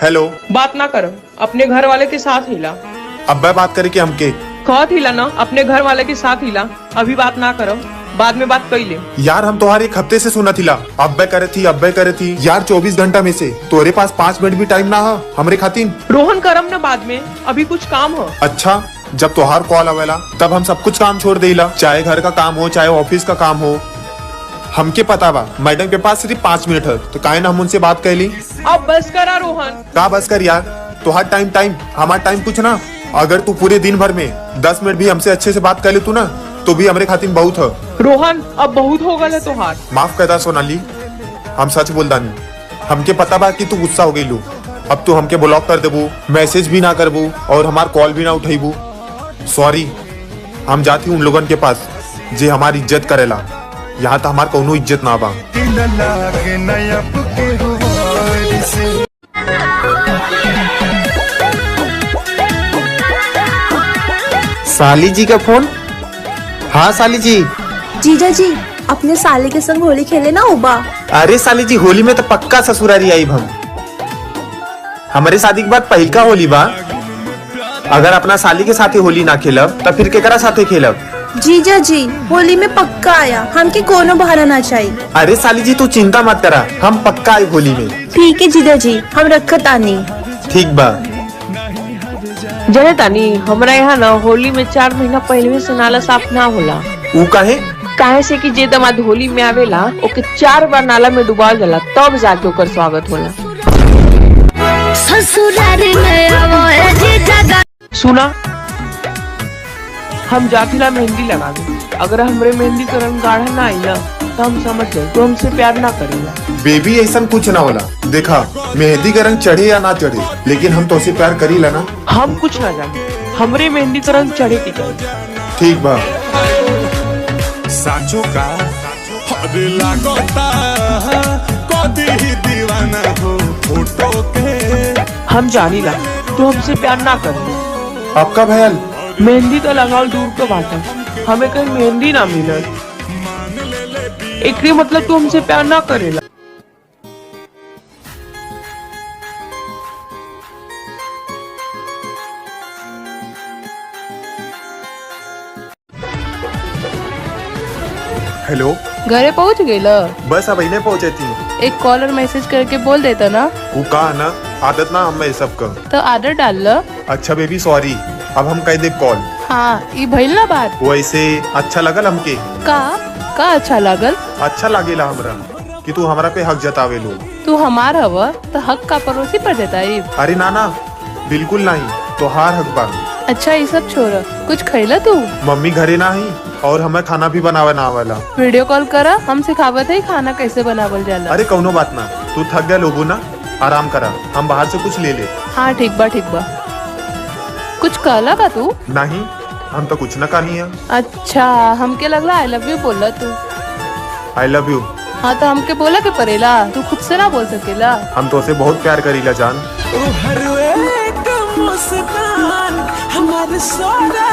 Hello. बात ना करो, अपने घर वाले के साथ हिला। अब्बा बात करे कि हमके कहत हिला ना, अपने घर वाले के साथ हिला। अभी बात ना करो, बाद में बात कर ले। यार हम तुम्हारे एक हफ्ते से सुना थिला अब्बे करे थी यार। 24 घंटा में से तोरे पास 5 मिनट भी टाइम ना है हमरे खातिर। रोहन करम ना बाद में, अभी कुछ काम हो। अच्छा, जब तोहार कॉल आवेला तब हम सब कुछ काम छोड़ देला, चाहे घर का काम हो चाहे ऑफिस का काम हो। हमके पता बा मैडम के पास सिर्फ 5 मिनट है, तो काहे ना हम उनसे बात कर ली। अब बस करा रोहन। का बस कर यार, तोहार टाइम हमारा टाइम कुछ ना। अगर तू पूरे दिन भर में 10 मिनट भी हमसे अच्छे से बात कर ले तू ना, तो भी हमरे खातिर बहुत है। रोहन अब बहुत हो गल है तोहार। माफ करदा सोनाली, हम सच बोल दानी। हमके पता बा कि तू गुस्सा हो गईलू। अब तू हमके ब्लॉक कर देबू, मैसेज भी ना करबू और हमार कॉल भी ना उठेबू। सॉरी, हम जाती उन लोगन के पास जे हमारी इज्जत करेला। यहाँ तो हमार कोनो इज्जत ना बा। साली जी का फोन। हाँ साली जी। जीजा जी, अपने साली के संग होली खेले ना उबा। अरे साली जी, होली में तो पक्का ससुरारी आई हम। हमारे शादी के बाद पहल का होली बा। अगर अपना साली के साथ होली ना खेलब तो फिर केकरा साथे खेलब। जीजा जी, होली में पक्का आया, हमके कोनो बहाना ना चाहिए। अरे साली जी तू चिंता मत करा, हम पक्का आए होली में। ठीक है जीजा जी, हम रखत आनी। ठीक बा। जने तानी हमरा यहाँ ना होली में 4 महीना पहले से नाला साफ ना होला। ऊ काहे? काहे से कि जे दामाद होली में आवेला ओके 4 बार नाला में डुबाल जाला, तब जाके ओकर स्वागत होला। ससुरारी में आवो ए जीजा। सुना, हम जातिला मेहंदी लगा दे। अगर हमरे मेहंदी का रंग गाढ़ा ना आई ना तो हम समझ जाए तो हमसे प्यार ना करेला। बेबी ऐसा कुछ ना होला। देखा, मेहंदी का रंग चढ़े या ना चढ़े, लेकिन हम तो उसे प्यार करी ला ना। हम कुछ ना जाने, हमरे मेहंदी का रंग चढ़े की चाहिए। ठीक बा। साचो का हद लागता कदी ही दीवाना हो फोटो के। हम जानी ला तो हमसे प्यार ना करे। आपका भैया मेहंदी तो लगाओ दूर के बात है, हमें कहीं मेहंदी ना मिले। एक मतलब तू हमसे प्यार ना करेला। हेलो। घरे पहुंच गई ल? बस अब इन्हें पहुंचे थी। एक कॉल और मैसेज करके बोल देता ना। वो कहा ना, आदत ना हमें सब का। तो आदर डाल ल। अच्छा बेबी सॉरी, अब हम कह दे कॉल। हाँ, ये भइल ना बात। वैसे अच्छा लगल हमके। का अच्छा लागल? अच्छा लागेला हमरा कि तू हमरा पे हक जतावे लो। तू हमार हव तो हक का पड़ोसी पर जताई। अरे नाना, बिल्कुल नहीं, तो हार हक बा। अच्छा ये सब छोड़, कुछ खैला तू? मम्मी घरे ना ही और हमें खाना भी बनावे ना आवेला। वीडियो कॉल करा, हम सिखावत है खाना कैसे बनावल जाला। अरे कौनो बात ना, तू थक गया लोगो ना, आराम करा, हम बाहर से कुछ ले ले। हाँ ठीक बा ठीक बा। कुछ कहला का तू? नहीं, हम तो कुछ न कही है। अच्छा, हमके लगला आई लव यू बोला तू। I love you. हाँ तो हमके बोला के परेला, तू खुद से ना बोल सकेला। हम तो उसे बहुत प्यार करीला जान। हर एक मुस्कान हमारे सोना